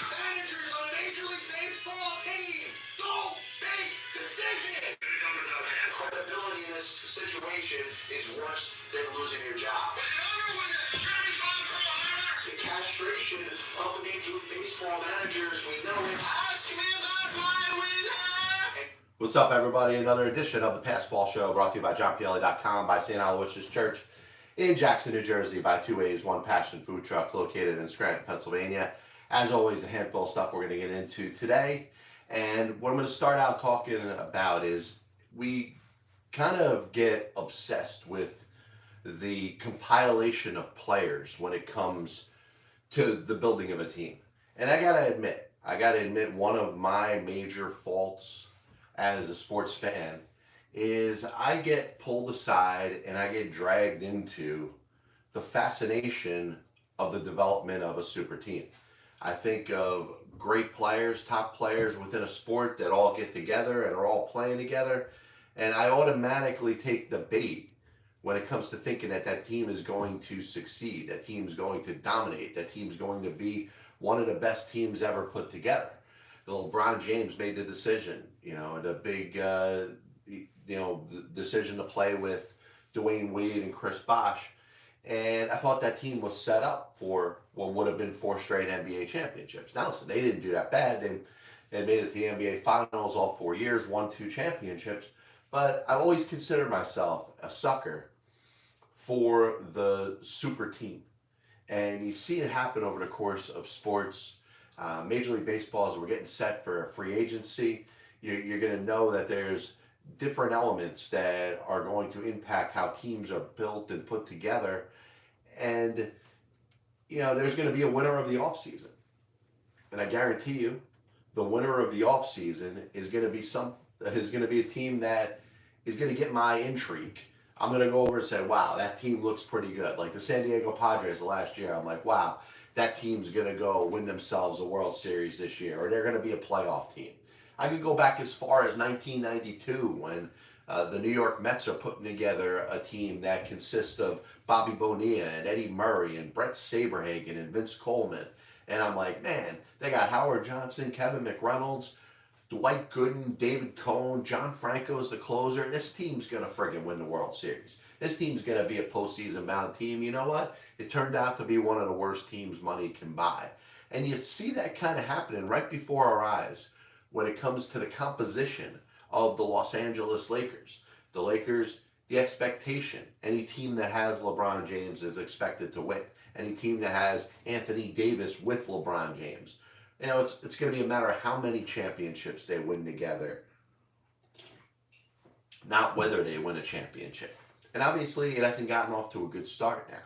Managers on a Major League Baseball team don't make decisions. Credibility in this situation is worse than losing your job. The castration of the Major League Baseball managers, we know it. Ask me about my winner. What's up, everybody? Another edition of the Passball Show brought to you by JohnPielli.com, by St. Aloysius Church in Jackson, New Jersey, by Two Ways, One Passion Food Truck located in Scranton, Pennsylvania. As always, a handful of stuff we're going to get into today. And what I'm going to start out talking about is we kind of get obsessed with the compilation of players when it comes to the building of a team. And I got to admit one of my major faults as a sports fan is I get pulled aside and I get dragged into the fascination of the development of a super team. I think of great players, top players within a sport that all get together and are all playing together, and I automatically take the bait when it comes to thinking that that team is going to succeed, that team's going to dominate, that team's going to be one of the best teams ever put together. LeBron James made the decision, the big, decision to play with Dwayne Wade and Chris Bosh. And I thought that team was set up for what would have been 4 straight NBA championships. Now, listen, they didn't do that bad. They made it to the NBA Finals all 4 years, won 2 championships. But I've always considered myself a sucker for the super team. And you see it happen over the course of sports. Major League Baseball, as we're getting set for a free agency, you're going to know that there's different elements that are going to impact how teams are built and put together. And, there's going to be a winner of the offseason. And I guarantee you, the winner of the offseason is going to be a team that is going to get my intrigue. I'm going to go over and say, wow, that team looks pretty good. Like the San Diego Padres last year, I'm like, wow, that team's going to go win themselves a World Series this year, or they're going to be a playoff team. I could go back as far as 1992 when the New York Mets are putting together a team that consists of Bobby Bonilla and Eddie Murray and Brett Saberhagen and Vince Coleman. And I'm like, man, they got Howard Johnson, Kevin McReynolds, Dwight Gooden, David Cohn, John Franco's the closer. This team's going to friggin' win the World Series. This team's going to be a postseason bound team. You know what? It turned out to be one of the worst teams money can buy. And you see that kind of happening right before our eyes when it comes to the composition of the Los Angeles Lakers. The Lakers, the expectation, any team that has LeBron James is expected to win. Any team that has Anthony Davis with LeBron James. It's going to be a matter of how many championships they win together, not whether they win a championship. And obviously, it hasn't gotten off to a good start now.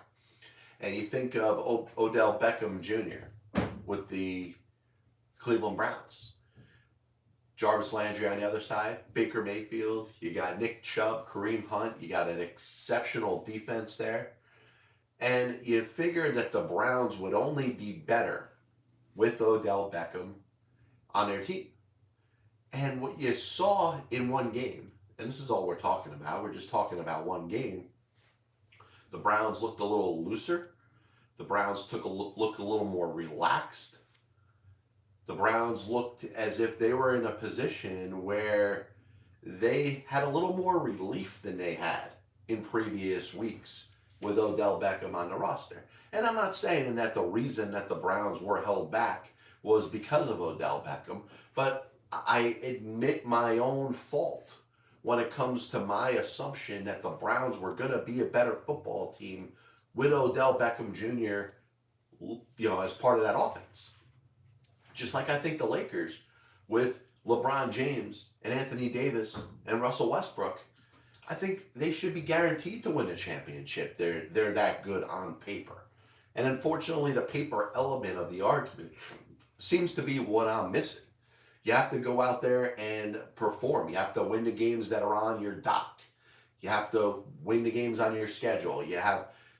And you think of Odell Beckham Jr. with the Cleveland Browns. Jarvis Landry on the other side, Baker Mayfield, you got Nick Chubb, Kareem Hunt, you got an exceptional defense there. And you figure that the Browns would only be better with Odell Beckham on their team. And what you saw in one game, and this is all we're talking about, we're just talking about one game, the Browns looked a little looser. The Browns looked a little more relaxed. The Browns looked as if they were in a position where they had a little more relief than they had in previous weeks with Odell Beckham on the roster. And I'm not saying that the reason that the Browns were held back was because of Odell Beckham, but I admit my own fault when it comes to my assumption that the Browns were going to be a better football team with Odell Beckham Jr., as part of that offense. Just like I think the Lakers with LeBron James and Anthony Davis and Russell Westbrook, I think they should be guaranteed to win a championship. They're that good on paper. And unfortunately, the paper element of the argument seems to be what I'm missing. You have to go out there and perform. You have to win the games that are on your dock. You have to win the games on your schedule.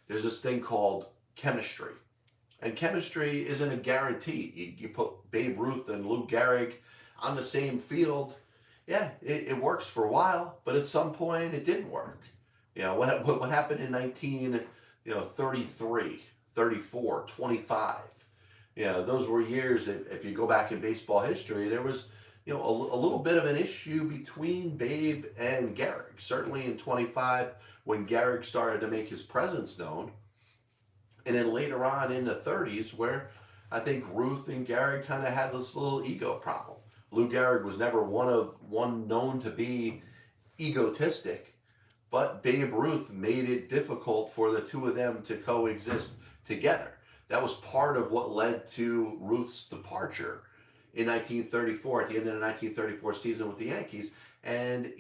There's this thing called chemistry. And chemistry isn't a guarantee. You put Babe Ruth and Lou Gehrig on the same field, it works for a while, but at some point it didn't work. What happened in 1933, 34, 25? Those were years, if you go back in baseball history, there was, a little bit of an issue between Babe and Gehrig. Certainly in 25, when Gehrig started to make his presence known, and then later on in the 30s, where I think Ruth and Gehrig kind of had this little ego problem. Lou Gehrig was never one known to be egotistic, but Babe Ruth made it difficult for the two of them to coexist together. That was part of what led to Ruth's departure in 1934, at the end of the 1934 season with the Yankees. And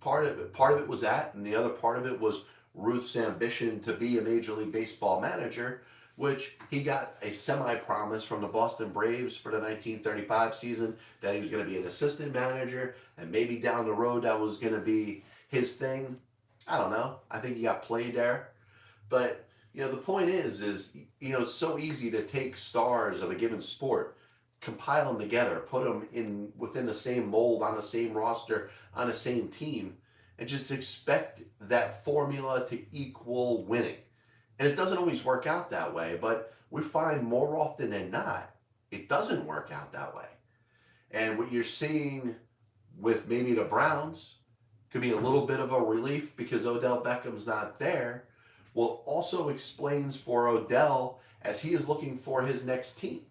part of it was that, and the other part of it was Ruth's ambition to be a Major League Baseball manager, which he got a semi-promise from the Boston Braves for the 1935 season that he was going to be an assistant manager, and maybe down the road that was going to be his thing. I don't know. I think he got played there. But, the point is, it's so easy to take stars of a given sport, compile them together, put them within the same mold, on the same roster, on the same team, and just expect that formula to equal winning. And it doesn't always work out that way, but we find more often than not, it doesn't work out that way. And what you're seeing with maybe the Browns could be a little bit of a relief because Odell Beckham's not there. Well, also explains for Odell as he is looking for his next team,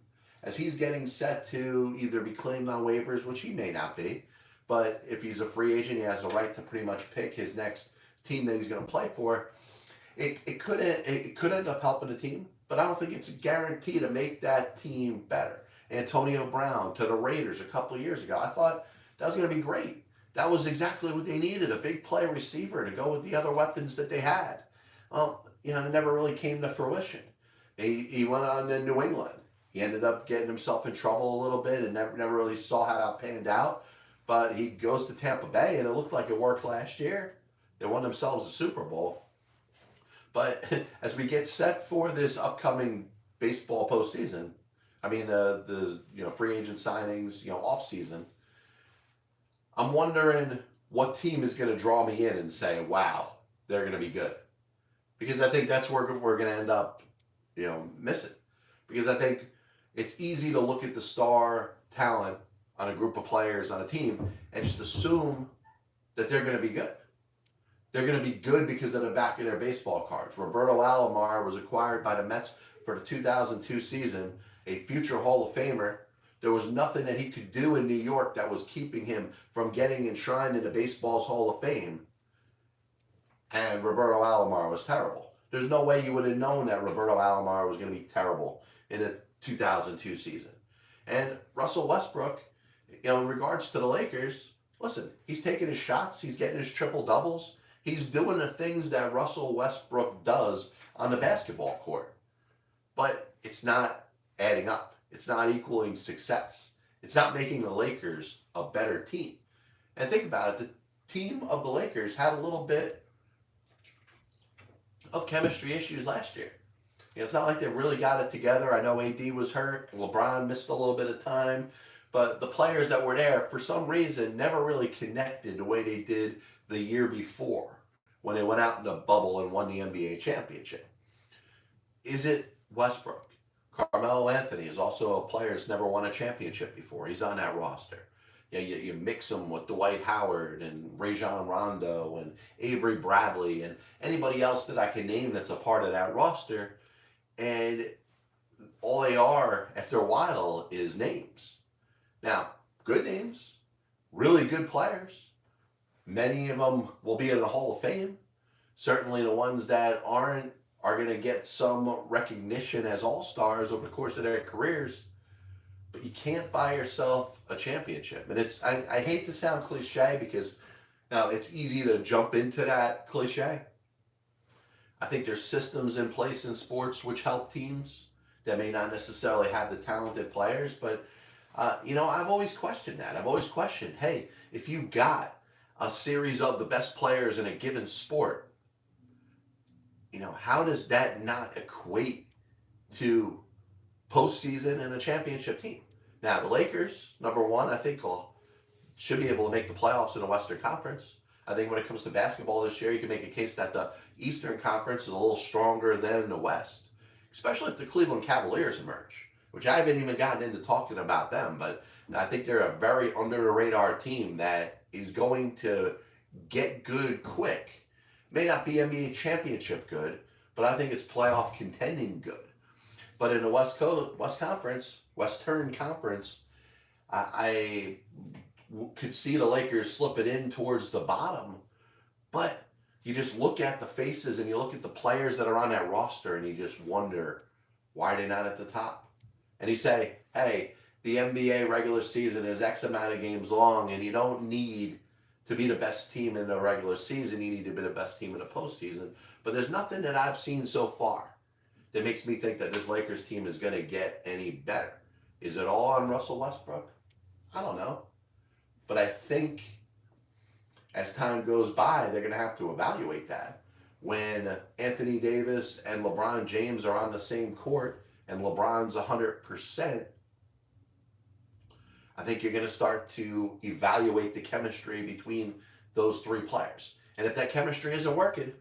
as he's getting set to either be claimed on waivers, which he may not be, but if he's a free agent, he has a right to pretty much pick his next team that he's going to play for. It could end up helping the team, but I don't think it's a guarantee to make that team better. Antonio Brown to the Raiders a couple of years ago, I thought that was going to be great. That was exactly what they needed, a big play receiver to go with the other weapons that they had. It never really came to fruition. He went on to New England. He ended up getting himself in trouble a little bit and never really saw how that panned out. But he goes to Tampa Bay, and it looked like it worked last year. They won themselves a Super Bowl. But as we get set for this upcoming baseball postseason, the free agent signings, offseason, I'm wondering what team is going to draw me in and say, wow, they're going to be good. Because I think that's where we're going to end up, missing. Because I think it's easy to look at the star talent on a group of players on a team and just assume that they're going to be good. They're going to be good because of the back of their baseball cards. Roberto Alomar was acquired by the Mets for the 2002 season, a future Hall of Famer. There was nothing that he could do in New York that was keeping him from getting enshrined into baseball's Hall of Fame. And Roberto Alomar was terrible. There's no way you would have known that Roberto Alomar was going to be terrible in the 2002 season. And Russell Westbrook, in regards to the Lakers, listen, he's taking his shots. He's getting his triple doubles. He's doing the things that Russell Westbrook does on the basketball court. But it's not adding up. It's not equaling success. It's not making the Lakers a better team. And think about it. The team of the Lakers had a little bit of chemistry issues last year. It's not like they really got it together. I know AD was hurt. LeBron missed a little bit of time. But the players that were there, for some reason, never really connected the way they did the year before when they went out in the bubble and won the NBA championship. Is it Westbrook? Carmelo Anthony is also a player that's never won a championship before. He's on that roster. You mix them with Dwight Howard and Rajon Rondo and Avery Bradley and anybody else that I can name that's a part of that roster, and all they are after a while is names. Now, good names, really good players. Many of them will be in the Hall of Fame. Certainly the ones that aren't are going to get some recognition as all-stars over the course of their careers. But you can't buy yourself a championship. And I hate to sound cliche because it's easy to jump into that cliche. I think there's systems in place in sports which help teams that may not necessarily have the talented players. But, I've always questioned that. I've always questioned, hey, if you got a series of the best players in a given sport, how does that not equate to postseason and a championship team? Now, the Lakers, number one, I think should be able to make the playoffs in the Western Conference. I think when it comes to basketball this year, you can make a case that the Eastern Conference is a little stronger than the West, especially if the Cleveland Cavaliers emerge. which I haven't even gotten into talking about them, but I think they're a very under the radar team that is going to get good quick. May not be NBA championship good, but I think it's playoff contending good. But in the Western Conference, I could see the Lakers slipping in towards the bottom. But you just look at the faces and you look at the players that are on that roster and you just wonder, why are they not at the top? And you say, hey, the NBA regular season is X amount of games long, and you don't need to be the best team in the regular season. You need to be the best team in the postseason. But there's nothing that I've seen so far that makes me think that this Lakers team is going to get any better. Is it all on Russell Westbrook? I don't know. But I think as time goes by, they're going to have to evaluate that. When Anthony Davis and LeBron James are on the same court and LeBron's 100%, I think you're going to start to evaluate the chemistry between those three players. And if that chemistry isn't working,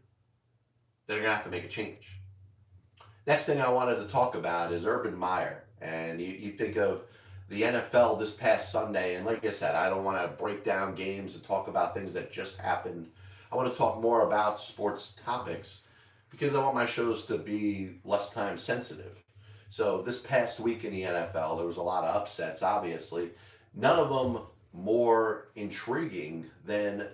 then you're going to have to make a change. Next thing I wanted to talk about is Urban Meyer. And you think of the NFL this past Sunday, and like I said, I don't want to break down games and talk about things that just happened. I want to talk more about sports topics because I want my shows to be less time sensitive. So this past week in the NFL, there was a lot of upsets, obviously. None of them more intriguing than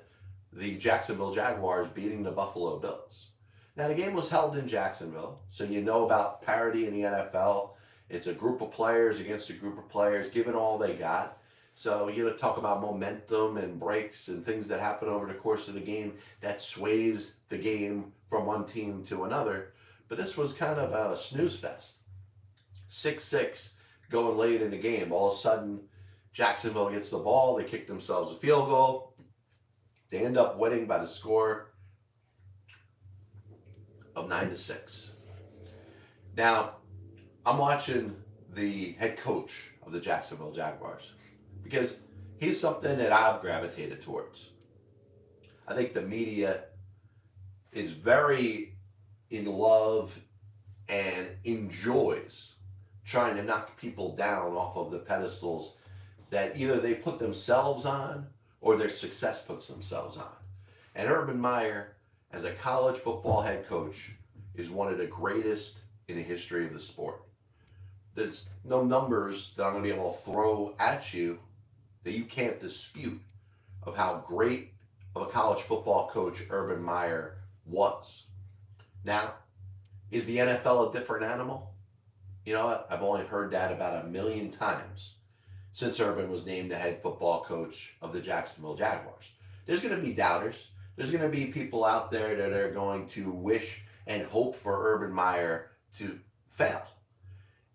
the Jacksonville Jaguars beating the Buffalo Bills. Now, the game was held in Jacksonville, so you know about parity in the NFL. It's a group of players against a group of players, giving all they got. So you talk about momentum and breaks and things that happen over the course of the game that sways the game from one team to another. But this was kind of a snooze fest. 6-6 going late in the game. All of a sudden, Jacksonville gets the ball. They kick themselves a field goal. They end up winning by the score of 9-6. Now, I'm watching the head coach of the Jacksonville Jaguars because he's something that I've gravitated towards. I think the media is very in love and enjoys trying to knock people down off of the pedestals that either they put themselves on or their success puts themselves on. And Urban Meyer, as a college football head coach, is one of the greatest in the history of the sport. There's no numbers that I'm going to be able to throw at you that you can't dispute of how great of a college football coach Urban Meyer was. Now, is the NFL a different animal? You know what? I've only heard that about 1,000,000 times since Urban was named the head football coach of the Jacksonville Jaguars. There's going to be doubters. There's going to be people out there that are going to wish and hope for Urban Meyer to fail.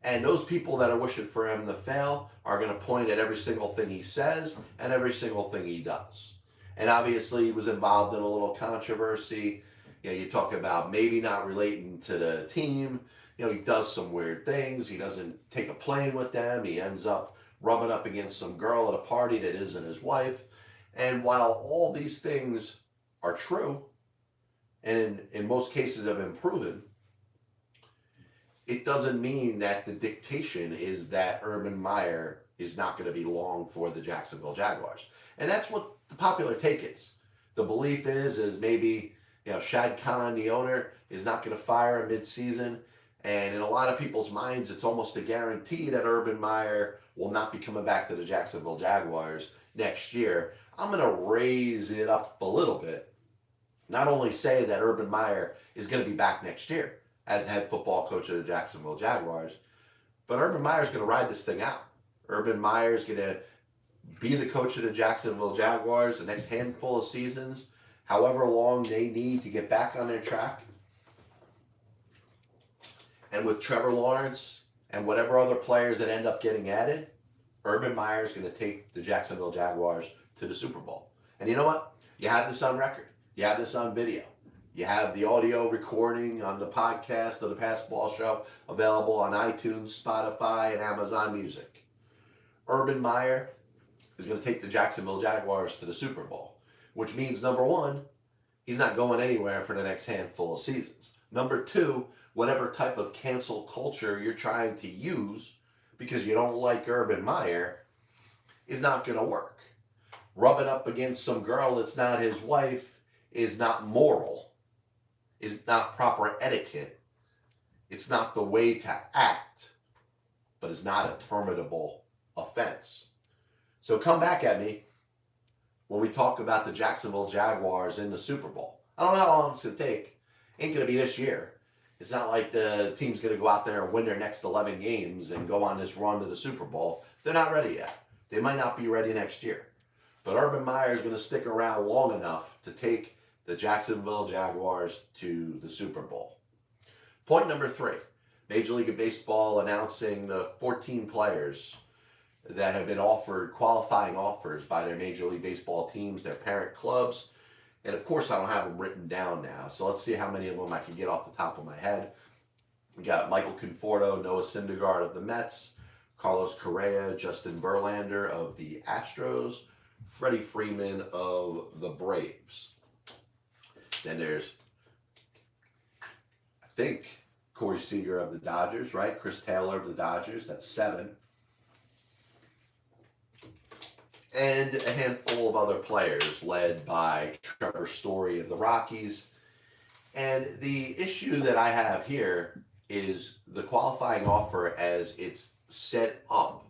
And those people that are wishing for him to fail are going to point at every single thing he says and every single thing he does. And obviously he was involved in a little controversy. You talk about maybe not relating to the team. He does some weird things. He doesn't take a plane with them. He ends up rubbing up against some girl at a party that isn't his wife. And while all these things are true, and in most cases have been proven, it doesn't mean that the dictation is that Urban Meyer is not going to be long for the Jacksonville Jaguars. And that's what the popular take is. The belief is maybe Shad Khan, the owner, is not going to fire him mid-season. And in a lot of people's minds, it's almost a guarantee that Urban Meyer will not be coming back to the Jacksonville Jaguars next year. I'm going to raise it up a little bit. Not only say that Urban Meyer is going to be back next year as the head football coach of the Jacksonville Jaguars, but Urban Meyer is going to ride this thing out. Urban Meyer is going to be the coach of the Jacksonville Jaguars the next handful of seasons, however long they need to get back on their track. And with Trevor Lawrence and whatever other players that end up getting added, Urban Meyer is going to take the Jacksonville Jaguars to the Super Bowl. And you know what? You have this on record. You have this on video. You have the audio recording on the podcast of the Pass Ball Show available on iTunes, Spotify, and Amazon Music. Urban Meyer is going to take the Jacksonville Jaguars to the Super Bowl, which means, number one, he's not going anywhere for the next handful of seasons. Number two, whatever type of cancel culture you're trying to use because you don't like Urban Meyer is not going to work. Rubbing up against some girl that's not his wife is not moral, is not proper etiquette. It's not the way to act, but it's not a terminable offense. So come back at me when we talk about the Jacksonville Jaguars in the Super Bowl. I don't know how long it's going to take. Ain't going to be this year. It's not like the team's going to go out there and win their next 11 games and go on this run to the Super Bowl. They're not ready yet. They might not be ready next year. But Urban Meyer is going to stick around long enough to take the Jacksonville Jaguars to the Super Bowl. Point number 3. Major League Baseball announcing the 14 players that have been offered qualifying offers by their Major League Baseball teams, their parent clubs. And of course, I don't have them written down now. So let's see how many of them I can get off the top of my head. We got Michael Conforto, Noah Syndergaard of the Mets, Carlos Correa, Justin Verlander of the Astros, Freddie Freeman of the Braves. Then there's, I think, Corey Seager of the Dodgers, right? Chris Taylor of the Dodgers, that's 7. And a handful of other players led by Trevor Story of the Rockies. And the issue that I have here is the qualifying offer as it's set up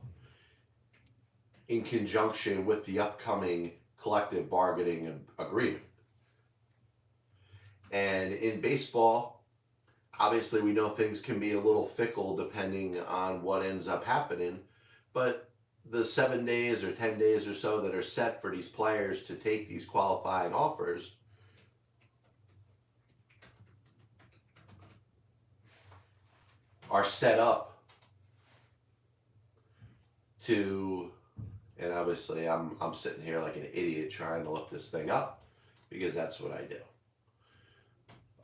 in conjunction with the upcoming collective bargaining agreement. And in baseball, obviously we know things can be a little fickle depending on what ends up happening, but the 7 days or 10 days or so that are set for these players to take these qualifying offers are set up to, and obviously I'm sitting here like an idiot trying to look this thing up because that's what I do.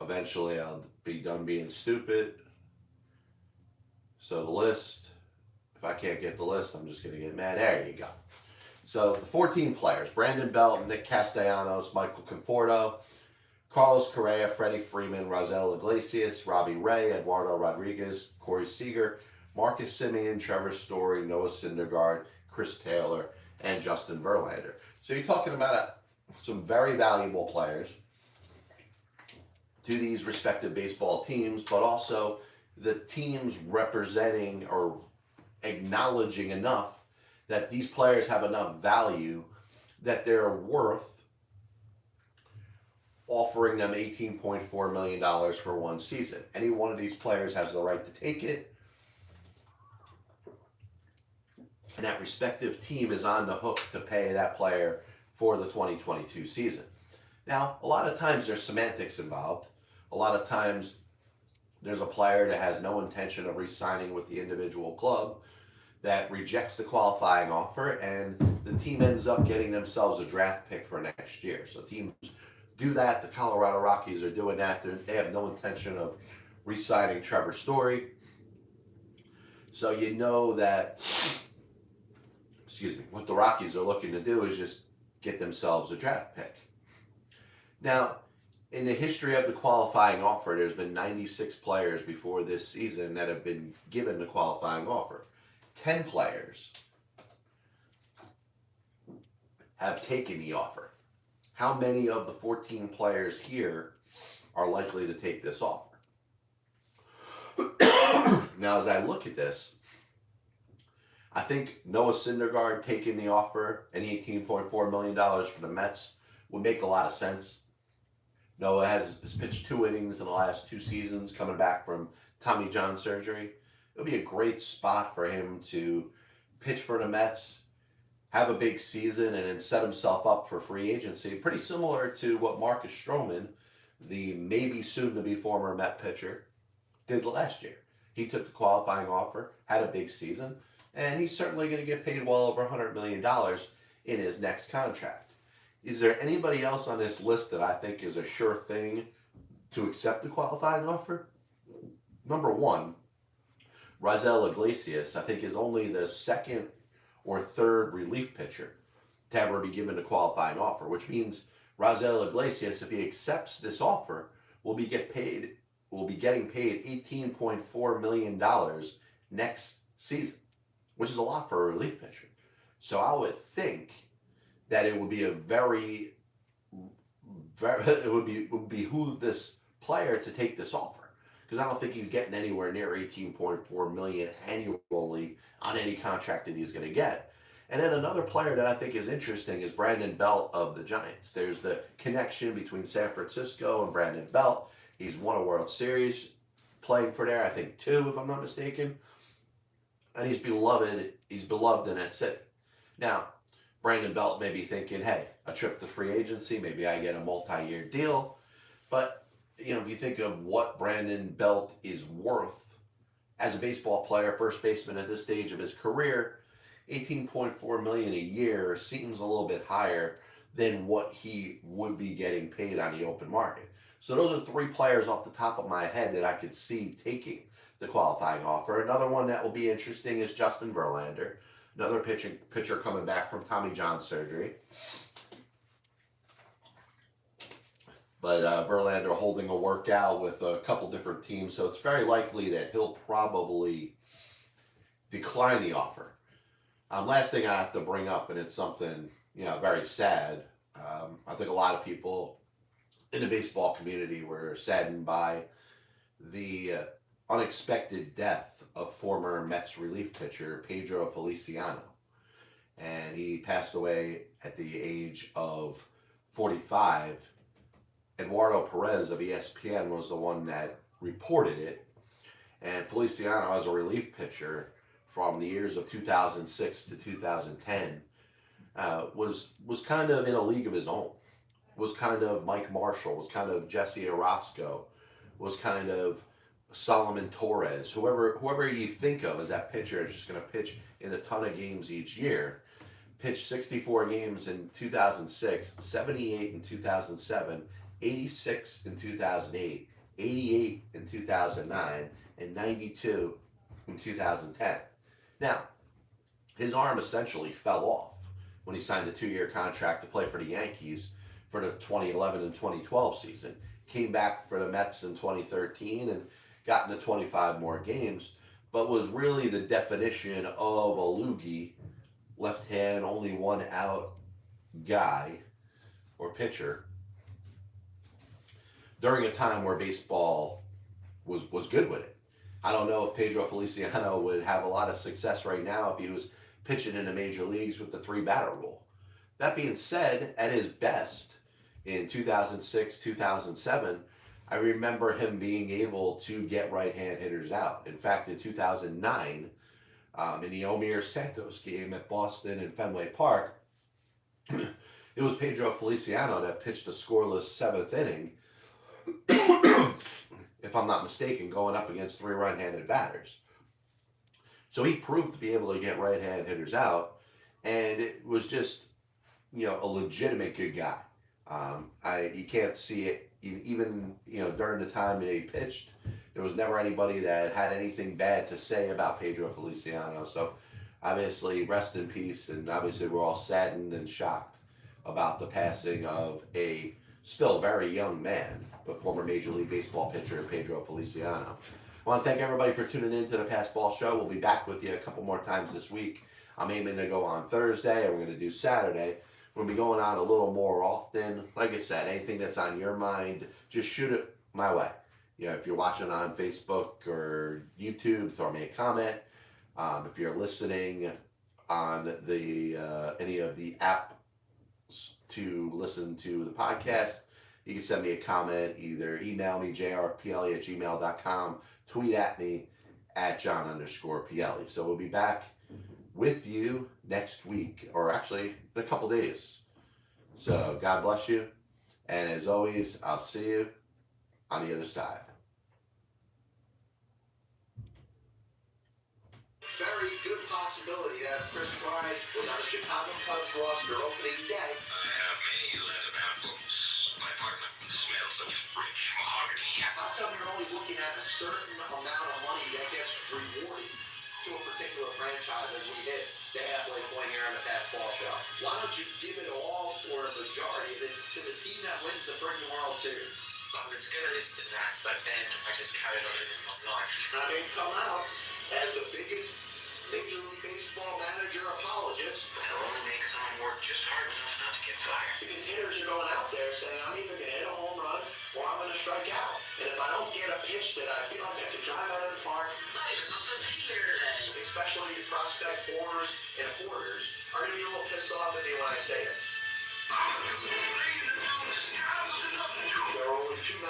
Eventually I'll be done being stupid. So the list, if I can't get the list, I'm just going to get mad. There you go. So the 14 players: Brandon Belt, Nick Castellanos, Michael Conforto, Carlos Correa, Freddie Freeman, Raisel Iglesias, Robbie Ray, Eduardo Rodriguez, Corey Seager, Marcus Semien, Trevor Story, Noah Syndergaard, Chris Taylor, and Justin Verlander. So you're talking about some very valuable players to these respective baseball teams, but also the teams representing or acknowledging enough that these players have enough value that they're worth offering them $18.4 million for one season. Any one of these players has the right to take it, and that respective team is on the hook to pay that player for the 2022 season. Now, a lot of times there's semantics involved. A lot of times there's a player that has no intention of re-signing with the individual club that rejects the qualifying offer, and the team ends up getting themselves a draft pick for next year. So teams do that. The Colorado Rockies are doing that. They have no intention of re-signing Trevor Story. So you know that, what the Rockies are looking to do is just get themselves a draft pick. Now, in the history of the qualifying offer, there's been 96 players before this season that have been given the qualifying offer. 10 players have taken the offer. How many of the 14 players here are likely to take this offer? Now, as I look at this, I think Noah Syndergaard taking the offer and $18.4 million for the Mets would make a lot of sense. Noah has pitched 2 innings in the last 2 seasons coming back from Tommy John surgery. It'll be a great spot for him to pitch for the Mets, have a big season, and then set himself up for free agency. Pretty similar to what Marcus Stroman, the maybe soon-to-be former Met pitcher, did last year. He took the qualifying offer, had a big season, and he's certainly going to get paid well over $100 million in his next contract. Is there anybody else on this list that I think is a sure thing to accept the qualifying offer? Number 1, Raisel Iglesias, I think, is only the 2nd or 3rd relief pitcher to ever be given a qualifying offer, which means Raisel Iglesias, if he accepts this offer, will be getting paid $18.4 million next season. which is a lot for a relief pitcher. So I would think that it would be it would behoove this player to take this offer, because I don't think he's getting anywhere near 18.4 million annually on any contract that he's going to get. And then another player that I think is interesting is Brandon Belt of the Giants. There's the connection between San Francisco and Brandon Belt. He's won a World Series playing for there, I think 2, if I'm not mistaken. And he's beloved in that city. Now, Brandon Belt may be thinking, hey, a trip to free agency, maybe I get a multi-year deal. But, if you think of what Brandon Belt is worth as a baseball player, first baseman at this stage of his career, $18.4 million a year seems a little bit higher than what he would be getting paid on the open market. So those are 3 players off the top of my head that I could see taking the qualifying offer. Another one that will be interesting is Justin Verlander, another pitcher coming back from Tommy John surgery. But Verlander holding a workout with a couple different teams, so it's very likely that he'll probably decline the offer. Last thing I have to bring up, and it's something very sad. I think a lot of people in the baseball community were saddened by the unexpected death of former Mets relief pitcher Pedro Feliciano, and he passed away at the age of 45. Eduardo Perez of ESPN was the one that reported it, and Feliciano, as a relief pitcher from the years of 2006 to 2010, was kind of in a league of his own. Was kind of Mike Marshall, was kind of Jesse Orosco, was kind of Solomon Torres, whoever you think of as that pitcher is just going to pitch in a ton of games each year. Pitched 64 games in 2006, 78 in 2007, 86 in 2008, 88 in 2009, and 92 in 2010. Now, his arm essentially fell off when he signed a 2-year contract to play for the Yankees for the 2011 and 2012 season. Came back for the Mets in 2013 and got into 25 more games, but was really the definition of a loogie, left hand, only 1 out guy or pitcher during a time where baseball was good with it. I don't know if Pedro Feliciano would have a lot of success right now if he was pitching in the major leagues with the 3-batter rule. That being said, at his best in 2006, 2007, I remember him being able to get right-hand hitters out. In fact, in 2009, in the Omir Santos game at Boston and Fenway Park, it was Pedro Feliciano that pitched a scoreless 7th inning, if I'm not mistaken, going up against 3 right-handed batters. So he proved to be able to get right-hand hitters out, and it was just, a legitimate good guy. You can't see it even during the time that he pitched. There was never anybody that had anything bad to say about Pedro Feliciano. So obviously, rest in peace, and obviously we're all saddened and shocked about the passing of a still very young man, but former Major League Baseball pitcher Pedro Feliciano. I want to thank everybody for tuning in to the Pass Ball Show. We'll be back with you a couple more times this week. I'm aiming to go on Thursday, and we're going to do Saturday. We'll be going on a little more often. Like I said, anything that's on your mind, just shoot it my way. If you're watching on Facebook or YouTube, throw me a comment. If you're listening on the any of the apps to listen to the podcast, you can send me a comment. Either email me, jrpelli@gmail.com, tweet at me @John_Pielli. So we'll be back with you next week, or actually in a couple days. So God bless you, and as always, I'll see you on the other side. Very good possibility that Chris Bryant was on the Chicago Cubs roster opening day. I have many leather bound books. My apartment smells of rich mahogany. How come you're only looking at a certain amount of money that gets rewarded to a particular franchise as we hit the halfway point here on the Pass Ball Show? Why don't you give it all, or a majority of it, to the team that wins the freaking World Series? I was going to listen to that, but then I just carried on living my life. I mean, come out as the biggest Major League Baseball enough not to get fired. Because hitters are going out there saying, I'm either going to hit a home run or I'm going to strike out. And if I don't get a pitch that I feel like I could drive out of the park, Hey, there's no such thing here today. especially prospect hoarders and hoarders, are going to be a little pissed off at me when I say this. I'm just playing the dumb skies enough to do. There are only two